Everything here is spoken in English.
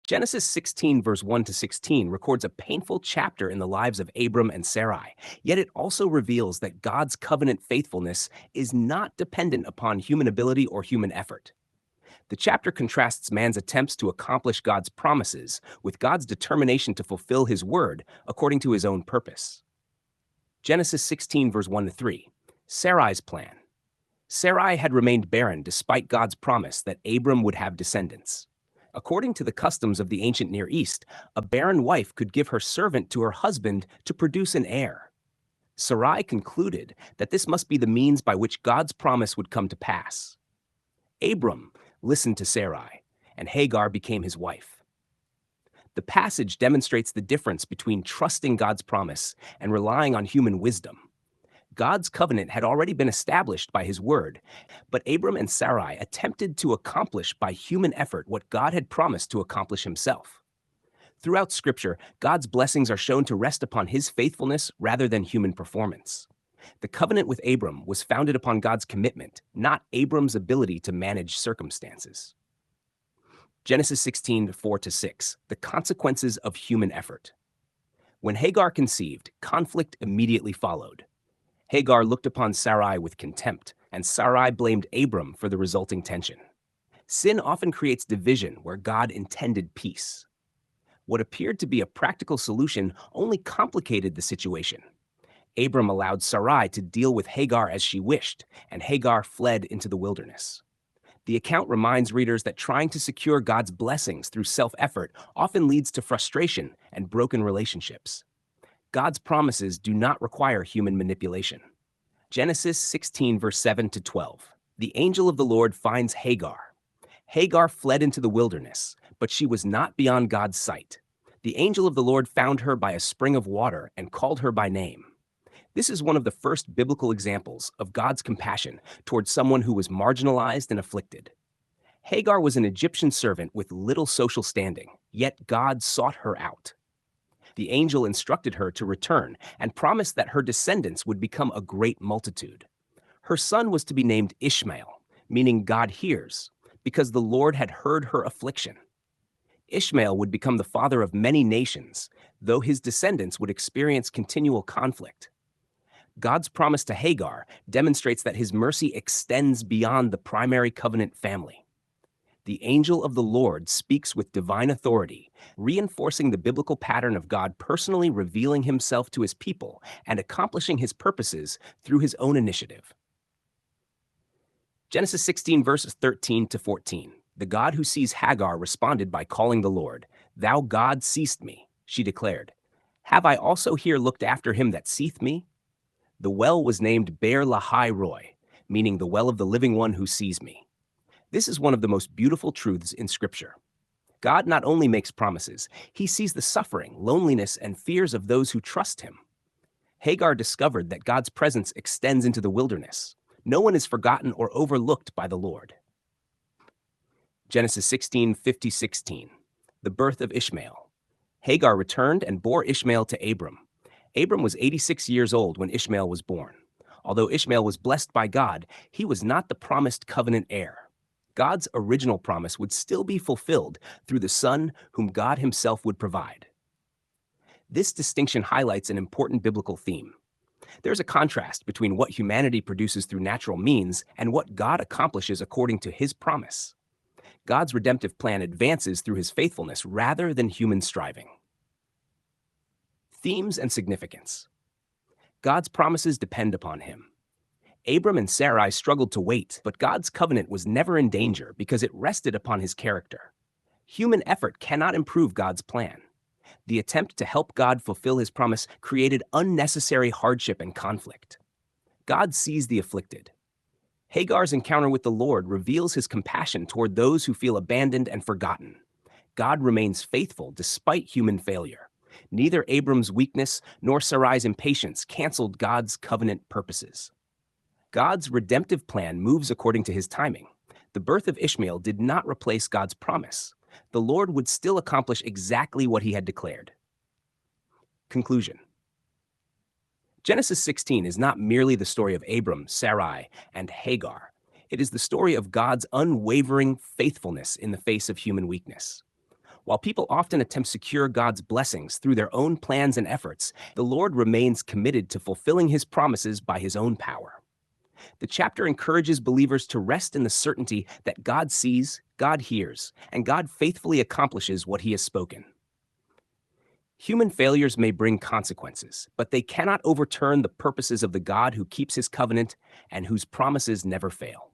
Genesis 16, verse 1 to 16, records a painful chapter in the lives of Abram and Sarai, yet it also reveals that God's covenant faithfulness is not dependent upon human ability or human effort. The chapter contrasts man's attempts to accomplish God's promises with God's determination to fulfill his word according to his own purpose. Genesis 16, verse 1 to 3, Sarai's plan. Sarai had remained barren despite God's promise that Abram would have descendants. According to the customs of the ancient Near East, a barren wife could give her servant to her husband to produce an heir. Sarai concluded that this must be the means by which God's promise would come to pass. Abram listened to Sarai, and Hagar became his wife. The passage demonstrates the difference between trusting God's promise and relying on human wisdom. God's covenant had already been established by his word, but Abram and Sarai attempted to accomplish by human effort what God had promised to accomplish himself. Throughout Scripture, God's blessings are shown to rest upon his faithfulness rather than human performance. The covenant with Abram was founded upon God's commitment, not Abram's ability to manage circumstances. Genesis 16, 4 to 6, the consequences of human effort. When Hagar conceived, conflict immediately followed. Hagar looked upon Sarai with contempt, and Sarai blamed Abram for the resulting tension. Sin often creates division where God intended peace. What appeared to be a practical solution only complicated the situation. Abram allowed Sarai to deal with Hagar as she wished, and Hagar fled into the wilderness. The account reminds readers that trying to secure God's blessings through self-effort often leads to frustration and broken relationships. God's promises do not require human manipulation. Genesis 16, verse 7 to 12. The angel of the Lord finds Hagar. Hagar fled into the wilderness, but she was not beyond God's sight. The angel of the Lord found her by a spring of water and called her by name. This is one of the first biblical examples of God's compassion towards someone who was marginalized and afflicted. Hagar was an Egyptian servant with little social standing, yet God sought her out. The angel instructed her to return and promised that her descendants would become a great multitude. Her son was to be named Ishmael, meaning God hears, because the Lord had heard her affliction. Ishmael would become the father of many nations, though his descendants would experience continual conflict. God's promise to Hagar demonstrates that his mercy extends beyond the primary covenant family. The angel of the Lord speaks with divine authority, reinforcing the biblical pattern of God personally revealing himself to his people and accomplishing his purposes through his own initiative. Genesis 16, verses 13 to 14. The God who sees Hagar responded by calling the Lord, "Thou God seest me," she declared. "Have I also here looked after him that seeth me?" The well was named Beer Lahai Roi, meaning the well of the living one who sees me. This is one of the most beautiful truths in Scripture. God not only makes promises, he sees the suffering, loneliness, and fears of those who trust him. Hagar discovered that God's presence extends into the wilderness. No one is forgotten or overlooked by the Lord. Genesis 16, 16. The birth of Ishmael. Hagar returned and bore Ishmael to Abram. Abram was 86 years old when Ishmael was born. Although Ishmael was blessed by God, he was not the promised covenant heir. God's original promise would still be fulfilled through the son whom God himself would provide. This distinction highlights an important biblical theme. There's a contrast between what humanity produces through natural means and what God accomplishes according to his promise. God's redemptive plan advances through his faithfulness rather than human striving. Themes and significance. God's promises depend upon him. Abram and Sarai struggled to wait, but God's covenant was never in danger because it rested upon his character. Human effort cannot improve God's plan. The attempt to help God fulfill his promise created unnecessary hardship and conflict. God sees the afflicted. Hagar's encounter with the Lord reveals his compassion toward those who feel abandoned and forgotten. God remains faithful despite human failure. Neither Abram's weakness nor Sarai's impatience canceled God's covenant purposes. God's redemptive plan moves according to his timing. The birth of Ishmael did not replace God's promise. The Lord would still accomplish exactly what he had declared. Conclusion. Genesis 16 is not merely the story of Abram, Sarai, and Hagar. It is the story of God's unwavering faithfulness in the face of human weakness. While people often attempt to secure God's blessings through their own plans and efforts, the Lord remains committed to fulfilling his promises by his own power. The chapter encourages believers to rest in the certainty that God sees, God hears, and God faithfully accomplishes what he has spoken. Human failures may bring consequences, but they cannot overturn the purposes of the God who keeps his covenant and whose promises never fail.